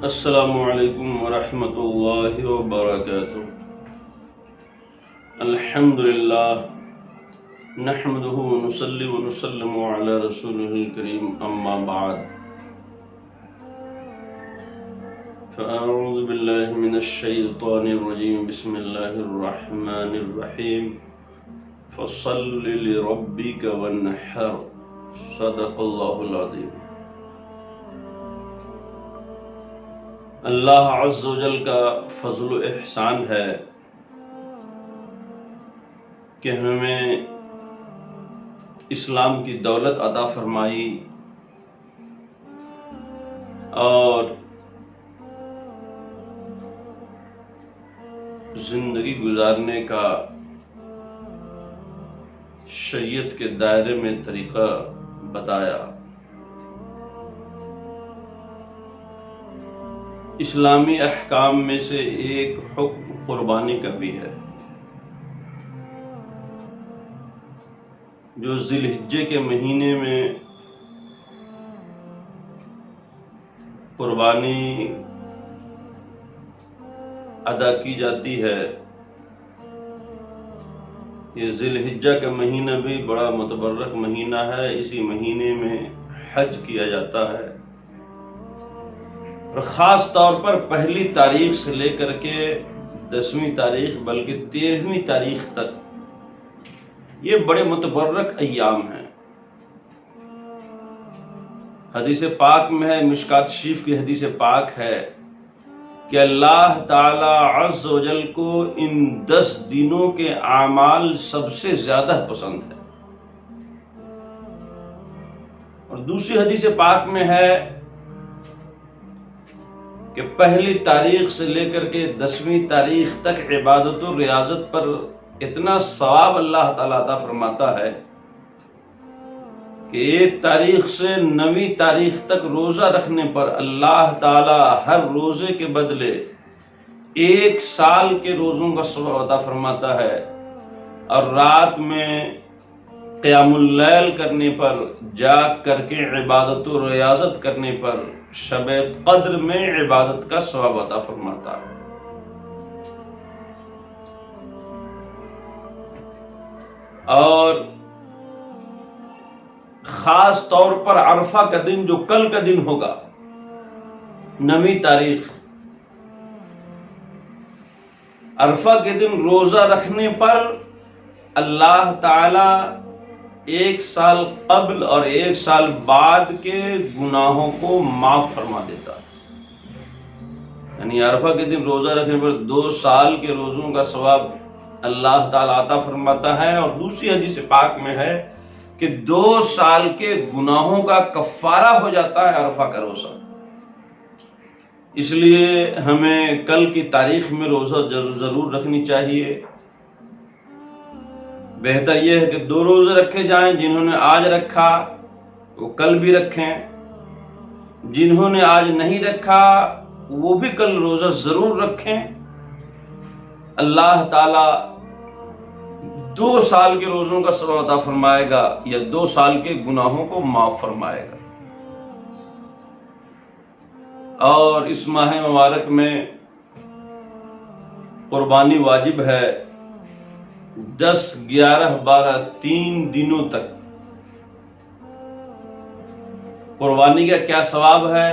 السلام علیکم ورحمۃ اللہ وبرکاتہ۔ الحمدللہ نحمده ونصلی ونسلم علی رسولہ الکریم، اما بعد فاعوذ باللہ من الشیطان الرجیم، بسم اللہ الرحمن الرحیم، فصل لربک وانحر، صدق اللہ العظیم۔ اللہ عز و جل کا فضل و احسان ہے کہ ہمیں اسلام کی دولت عطا فرمائی اور زندگی گزارنے کا شریعت کے دائرے میں طریقہ بتایا۔ اسلامی احکام میں سے ایک حکم قربانی کا بھی ہے، جو ذی الحجہ کے مہینے میں قربانی ادا کی جاتی ہے۔ یہ ذی الحجہ کا مہینہ بھی بڑا متبرک مہینہ ہے، اسی مہینے میں حج کیا جاتا ہے، اور خاص طور پر پہلی تاریخ سے لے کر کے 10ویں تاریخ بلکہ 13ویں تاریخ تک یہ بڑے متبرک ایام ہیں۔ حدیث پاک میں ہے، مشکات شریف کی حدیث پاک ہے کہ اللہ تعالی عز و جل کو ان 10 دنوں کے اعمال سب سے زیادہ پسند ہے۔ اور دوسری حدیث پاک میں ہے کہ پہلی تاریخ سے لے کر کے 10ویں تاریخ تک عبادت و ریاضت پر اتنا ثواب اللہ تعالیٰ عطا فرماتا ہے کہ 1 تاریخ سے 9ویں تاریخ تک روزہ رکھنے پر اللہ تعالیٰ ہر روزے کے بدلے 1 سال کے روزوں کا ثواب عطا فرماتا ہے، اور رات میں قیام اللیل کرنے پر، جاگ کر کے عبادت و ریاضت کرنے پر شب قدر میں عبادت کا ثواب عطا فرماتا ہے۔ اور خاص طور پر عرفہ کا دن جو کل کا دن ہوگا، 9ویں تاریخ، عرفہ کے دن روزہ رکھنے پر اللہ تعالی 1 سال قبل اور 1 سال بعد کے گناہوں کو معاف فرما دیتا ہے۔ یعنی عرفہ کے دن روزہ رکھنے پر 2 سال کے روزوں کا ثواب اللہ تعالیٰ عطا فرماتا ہے، اور دوسری حدیث پاک میں ہے کہ 2 سال کے گناہوں کا کفارہ ہو جاتا ہے عرفہ کا روزہ۔ اس لیے ہمیں کل کی تاریخ میں روزہ ضرور رکھنی چاہیے۔ بہتر یہ ہے کہ 2 روزے رکھے جائیں، جنہوں نے آج رکھا وہ کل بھی رکھیں، جنہوں نے آج نہیں رکھا وہ بھی کل روزہ ضرور رکھیں۔ اللہ تعالیٰ 2 سال کے روزوں کا ثواب عطا فرمائے گا، یا 2 سال کے گناہوں کو معاف فرمائے گا۔ اور اس ماہ مبارک میں قربانی واجب ہے 10، 11، 12 3 دنوں تک۔ قربانی کا کیا ثواب ہے؟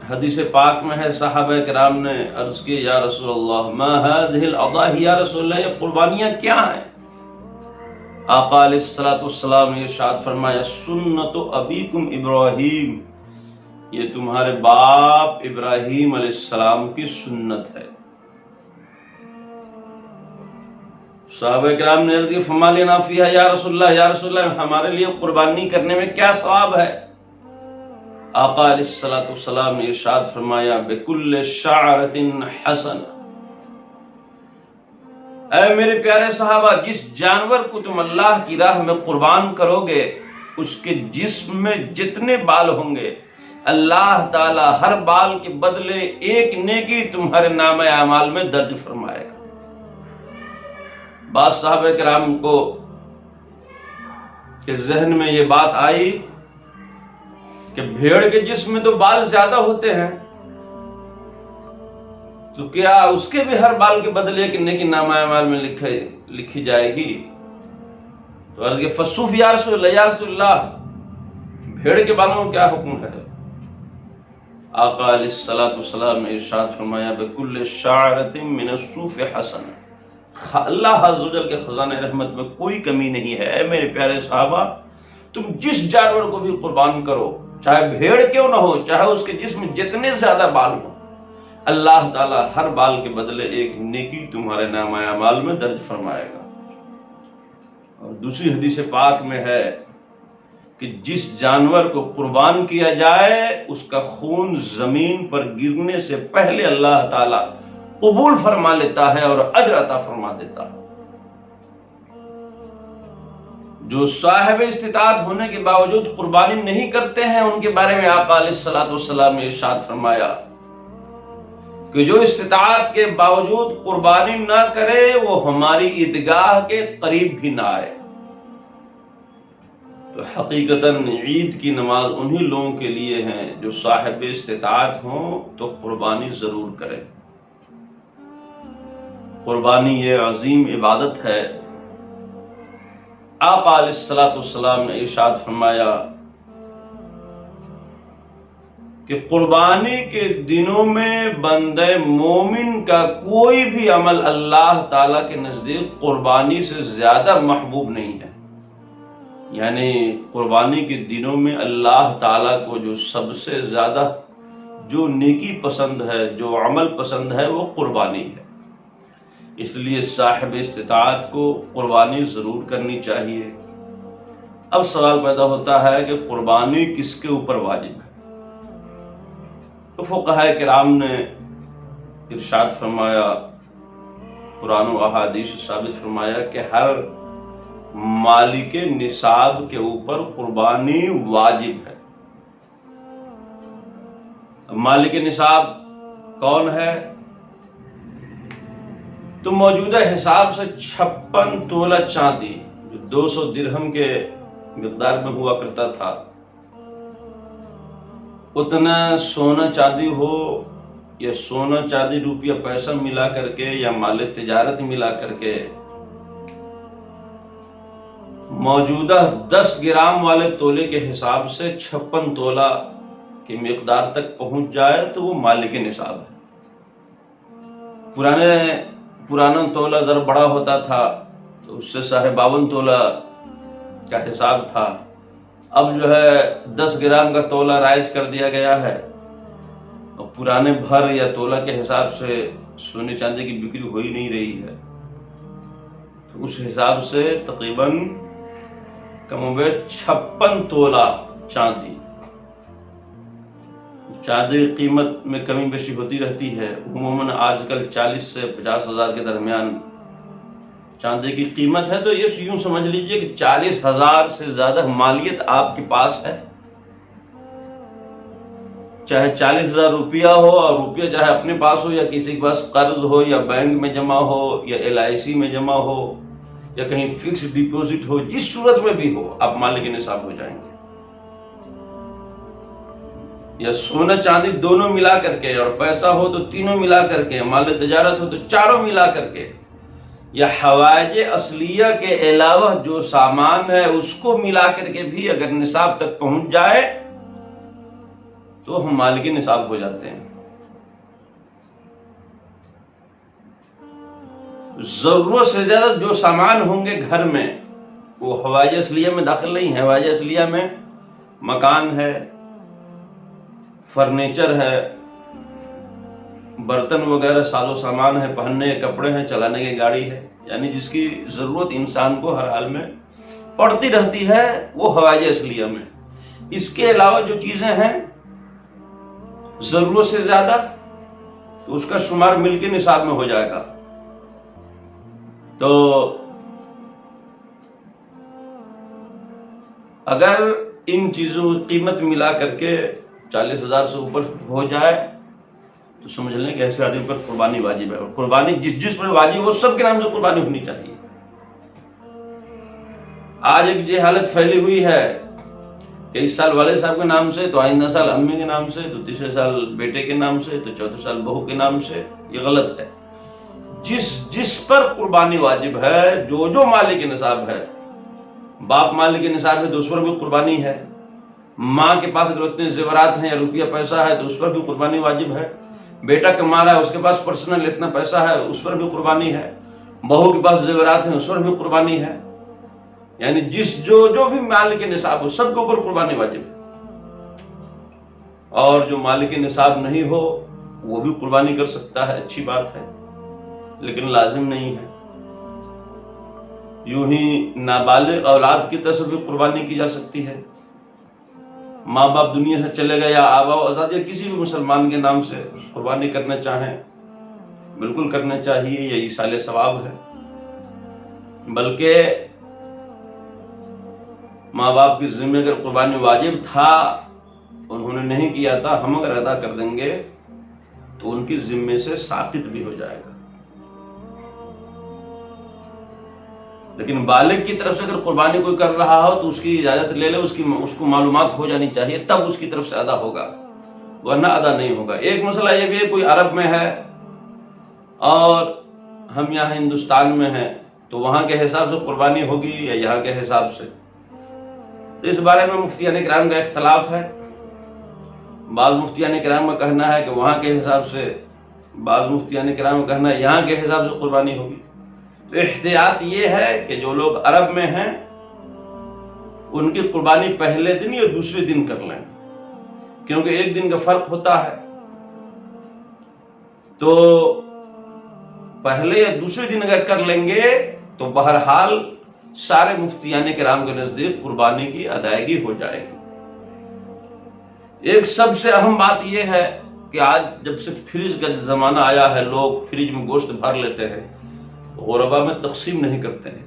حدیث پاک میں ہے، صحابہ کرام نے عرض کی، یا رسول اللہ ما هذه الاضاحی، یا رسول اللہ یہ قربانیاں کیا ہیں؟ آقا علیہ الصلوۃ والسلام نے ارشاد فرمایا، سنت ابیکم ابراہیم، یہ تمہارے باپ ابراہیم علیہ السلام کی سنت ہے۔ صحابہ کرام نے عرض کی، فما لنا فیہا یا رسول اللہ، یا رسول اللہ ہمارے لیے قربانی کرنے میں کیا ثواب ہے؟ آقا علیہ الصلوۃ والسلام نے ارشاد فرمایا، بکل شعرۃ حسنہ، اے میرے پیارے صحابہ، جس جانور کو تم اللہ کی راہ میں قربان کرو گے، اس کے جسم میں جتنے بال ہوں گے، اللہ تعالی ہر بال کے بدلے 1 نیکی تمہارے نامہ اعمال میں درج فرمائے گا۔ بعض صحابہ کرام کو کہ ذہن میں یہ بات آئی کہ بھیڑ کے جسم میں تو بال زیادہ ہوتے ہیں، تو کیا اس کے بھی ہر بال کے بدلے کہ نیکی نامہ اعمال میں لکھی جائے گی؟ تو عرض کہ فصوف یا رسول اللہ، یا رسول اللہ بھیڑ کے بالوں کا کیا حکم ہے؟ آقا علیہ الصلوۃ والسلام نے ارشاد فرمایا بکل شعرۃ من الصوف حسن، اللہ عز و جل کے خزانہ رحمت میں کوئی کمی نہیں ہے۔ اے میرے پیارے صحابہ، تم جس جانور کو بھی قربان کرو، چاہے بھیڑ کیوں نہ ہو، چاہے اس کے جسم جتنے زیادہ بال ہوں، اللہ تعالیٰ ہر بال کے بدلے ایک نیکی تمہارے نامہ اعمال میں درج فرمائے گا۔ اور دوسری حدیث پاک میں ہے کہ جس جانور کو قربان کیا جائے اس کا خون زمین پر گرنے سے پہلے اللہ تعالیٰ قبول فرما لیتا ہے اور اجر عطا فرما دیتا ہے۔ جو صاحب استطاعت ہونے کے باوجود قربانی نہیں کرتے ہیں، ان کے بارے میں آقا علیہ الصلوۃ والسلام نے ارشاد فرمایا کہ جو استطاعت کے باوجود قربانی نہ کرے وہ ہماری عیدگاہ کے قریب بھی نہ آئے۔ تو حقیقتاً عید کی نماز انہی لوگوں کے لیے ہیں جو صاحب استطاعت ہوں تو قربانی ضرور کریں۔ قربانی یہ عظیم عبادت ہے۔ آقا علیہ الصلوۃ والسلام نے ارشاد فرمایا کہ قربانی کے دنوں میں بندہ مومن کا کوئی بھی عمل اللہ تعالیٰ کے نزدیک قربانی سے زیادہ محبوب نہیں ہے۔ یعنی قربانی کے دنوں میں اللہ تعالیٰ کو جو سب سے زیادہ جو نیکی پسند ہے، جو عمل پسند ہے، وہ قربانی ہے۔ اس لیے صاحب استطاعت کو قربانی ضرور کرنی چاہیے۔ اب سوال پیدا ہوتا ہے کہ قربانی کس کے اوپر واجب ہے؟ تو فقہاء کرام نے ارشاد فرمایا، قرآن و احادیث ثابت فرمایا کہ ہر مالک نصاب کے اوپر قربانی واجب ہے۔ مالک نصاب کون ہے؟ تو موجودہ حساب سے 56 تولہ چاندی، جو 200 درہم کے مقدار میں ہوا کرتا تھا، اتنا سونا چاندی ہو یا سونا چاندی روپیہ پیسہ ملا کر کے یا مال تجارت ملا کر کے موجودہ 10 گرام والے تولے کے حساب سے 56 تولہ کی مقدار تک پہنچ جائے تو وہ مالک نصاب ہے۔ پرانا تولہ ذرا بڑا ہوتا تھا تو اس سے 52.5 تولہ کا حساب تھا۔ اب جو ہے 10 گرام کا تولہ رائج کر دیا گیا ہے، اور پرانے بھر یا تولہ کے حساب سے سونے چاندی کی بکری ہو ہی نہیں رہی ہے، تو اس حساب سے تقریباً کم و بیش 56 تولہ چاندی کی قیمت میں کمی بیشی ہوتی رہتی ہے۔ عموماً آج کل 40 سے 50 ہزار کے درمیان چاندی کی قیمت ہے، تو یہ یوں سمجھ لیجئے کہ 40,000 سے زیادہ مالیت آپ کے پاس ہے۔ چاہے 40,000 روپیہ ہو، اور روپیہ چاہے اپنے پاس ہو یا کسی کے پاس قرض ہو یا بینک میں جمع ہو یا LIC میں جمع ہو یا کہیں فکس ڈپوزٹ ہو، جس صورت میں بھی ہو آپ مالک نصاب ہو جائیں گے۔ یا سونا چاندی دونوں ملا کر کے، اور پیسہ ہو تو تینوں ملا کر کے، مال تجارت ہو تو چاروں ملا کر کے، یا حوائج اصلیہ کے علاوہ جو سامان ہے اس کو ملا کر کے بھی اگر نصاب تک پہنچ جائے تو ہم مالک نصاب ہو جاتے ہیں۔ ضرورت سے زیادہ جو سامان ہوں گے گھر میں وہ حوائج اصلیہ میں داخل نہیں ہے۔ حوائج اصلیہ میں مکان ہے، فرنیچر ہے، برتن وغیرہ ساز و سامان ہے، پہننے کے کپڑے ہیں، چلانے کی گاڑی ہے، یعنی جس کی ضرورت انسان کو ہر حال میں پڑتی رہتی ہے وہ حوائج اصلیہ میں۔ اس کے علاوہ جو چیزیں ہیں ضرورت سے زیادہ، تو اس کا شمار مل کے نصاب میں ہو جائے گا۔ تو اگر ان چیزوں کی قیمت ملا کر کے 40,000 سے اوپر ہو جائے تو سمجھ لیں کہ ایسے آدمی پر قربانی واجب ہے، اور قربانی جس پر واجب ہو سب کے نام سے قربانی ہونی چاہیے۔ آج ایک یہ حالت پھیلی ہوئی ہے کہ اس سال والد صاحب کے نام سے تو آئندہ سال امی کے نام سے، تو تیسرے سال بیٹے کے نام سے، تو چوتھے سال بہو کے نام سے، یہ غلط ہے۔ جس پر قربانی واجب ہے، جو مالک نصاب ہے، باپ مالک نصاب ہے تو اس پر بھی قربانی ہے، ماں کے پاس اگر اتنے زیورات ہیں یا روپیہ پیسہ ہے تو اس پر بھی قربانی واجب ہے، بیٹا کما رہا ہے اس کے پاس پرسنل اتنا پیسہ ہے اس پر بھی قربانی ہے، بہو کے پاس زیورات ہیں اس پر بھی قربانی ہے، یعنی جو بھی مالک نصاب ہو سب کے اوپر قربانی واجب ہے۔ اور جو مالک نصاب نہیں ہو وہ بھی قربانی کر سکتا ہے، اچھی بات ہے، لیکن لازم نہیں ہے۔ یوں ہی نابالغ اولاد کی طرف سے بھی قربانی کی جا سکتی ہے، ماں باپ دنیا سے چلے گئے یا آبا و اجداد یا کسی بھی مسلمان کے نام سے قربانی کرنا چاہیں بالکل کرنا چاہیے، یہ ایصال ثواب ہے۔ بلکہ ماں باپ کی ذمہ اگر قربانی واجب تھا انہوں نے نہیں کیا تھا، ہم اگر ادا کر دیں گے تو ان کی ذمے سے ساقط بھی ہو جائے گا۔ لیکن بالغ کی طرف سے اگر قربانی کوئی کر رہا ہو تو اس کی اجازت لے لے، اس کو معلومات ہو جانی چاہیے، تب اس کی طرف سے ادا ہوگا، ورنہ ادا نہیں ہوگا۔ ایک مسئلہ یہ بھی ہے کوئی عرب میں ہے اور ہم یہاں ہندوستان میں ہیں تو وہاں کے حساب سے قربانی ہوگی یا یہاں کے حساب سے، تو اس بارے میں مفتیان کرام کا اختلاف ہے۔ بعض مفتیان کرام کا کہنا ہے کہ وہاں کے حساب سے، بعض مفتیان کرام کا کہنا ہے یہاں کے حساب سے قربانی ہوگی۔ تو احتیاط یہ ہے کہ جو لوگ عرب میں ہیں ان کی قربانی پہلے دن یا دوسرے دن کر لیں، کیونکہ ایک دن کا فرق ہوتا ہے، تو پہلے یا دوسرے دن اگر کر لیں گے تو بہرحال سارے مفتیان کرام کے نزدیک قربانی کی ادائیگی ہو جائے گی۔ ایک سب سے اہم بات یہ ہے کہ آج جب سے فریج کا زمانہ آیا ہے لوگ فریج میں گوشت بھر لیتے ہیں، غربا میں تقسیم نہیں کرتے ہیں۔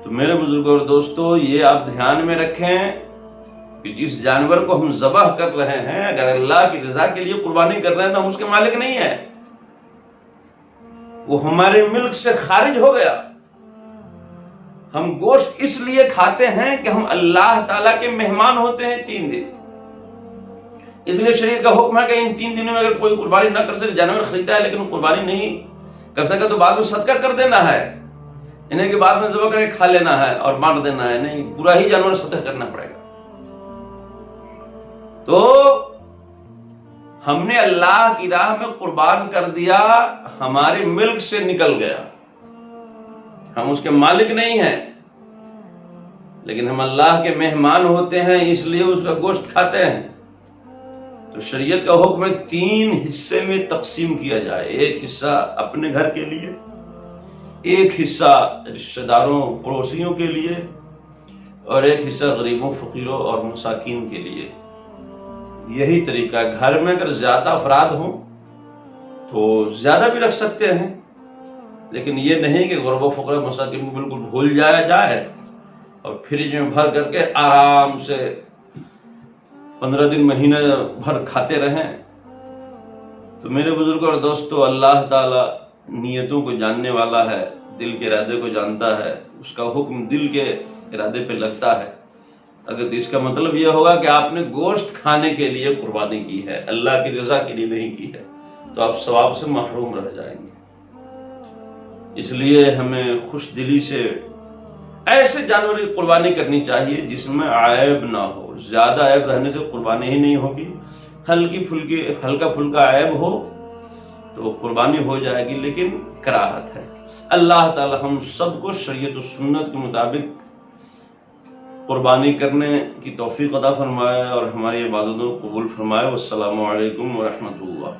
تو میرے بزرگوں اور دوستو، یہ آپ دھیان میں رکھیں کہ جس جانور کو ہم ذبح کر رہے ہیں اگر اللہ کی رضا کے لیے قربانی کر رہے ہیں تو ہم اس کے مالک نہیں ہیں، وہ ہمارے ملک سے خارج ہو گیا۔ ہم گوشت اس لیے کھاتے ہیں کہ ہم اللہ تعالیٰ کے مہمان ہوتے ہیں 3 دن، اس لیے شریعت کا حکم ہے کہ ان 3 دنوں میں اگر کوئی قربانی نہ کر سکے، جانور خریدا ہے لیکن قربانی نہیں کر سکا تو بعد میں صدقہ کر دینا ہے، انہیں کہ بعد میں ذبح کر کے کھا لینا ہے اور بانٹ دینا ہے، نہیں، پورا ہی جانور صدقہ کرنا پڑے گا۔ تو ہم نے اللہ کی راہ میں قربان کر دیا، ہمارے ملک سے نکل گیا، ہم اس کے مالک نہیں ہیں، لیکن ہم اللہ کے مہمان ہوتے ہیں اس لیے اس کا گوشت کھاتے ہیں۔ تو شریعت کا حکم ہے 3 حصے میں تقسیم کیا جائے، ایک حصہ اپنے گھر کے لیے، ایک حصہ رشتہ داروں پڑوسیوں کے لیے، اور ایک حصہ غریبوں فقیروں اور مساکین کے لیے۔ یہی طریقہ ہے۔ گھر میں اگر زیادہ افراد ہوں تو زیادہ بھی رکھ سکتے ہیں، لیکن یہ نہیں کہ غربا فقراء مساکین کو بالکل بھول جایا جائے اور فریج میں بھر کر کے آرام سے 15 دن مہینے بھر کھاتے رہیں۔ تو میرے بزرگوں اور دوستو، اللہ تعالیٰ نیتوں کو جاننے والا ہے، دل کے ارادے کو جانتا ہے، اس کا حکم دل کے ارادے پہ لگتا ہے۔ اگر اس کا مطلب یہ ہوگا کہ آپ نے گوشت کھانے کے لیے قربانی کی ہے، اللہ کی رضا کے لیے نہیں کی ہے، تو آپ ثواب سے محروم رہ جائیں گے۔ اس لیے ہمیں خوش دلی سے ایسے جانور کی قربانی کرنی چاہیے جس میں عیب نہ ہو، زیادہ عیب رہنے سے قربانی ہی نہیں ہوگی، ہلکا پھلکا عیب ہو تو قربانی ہو جائے گی، لیکن کراہت ہے۔ اللہ تعالی ہم سب کو شریعت و سنت کے مطابق قربانی کرنے کی توفیق عطا فرمائے اور ہماری عبادتوں کو قبول فرمائے۔ والسلام علیکم ورحمۃ اللہ۔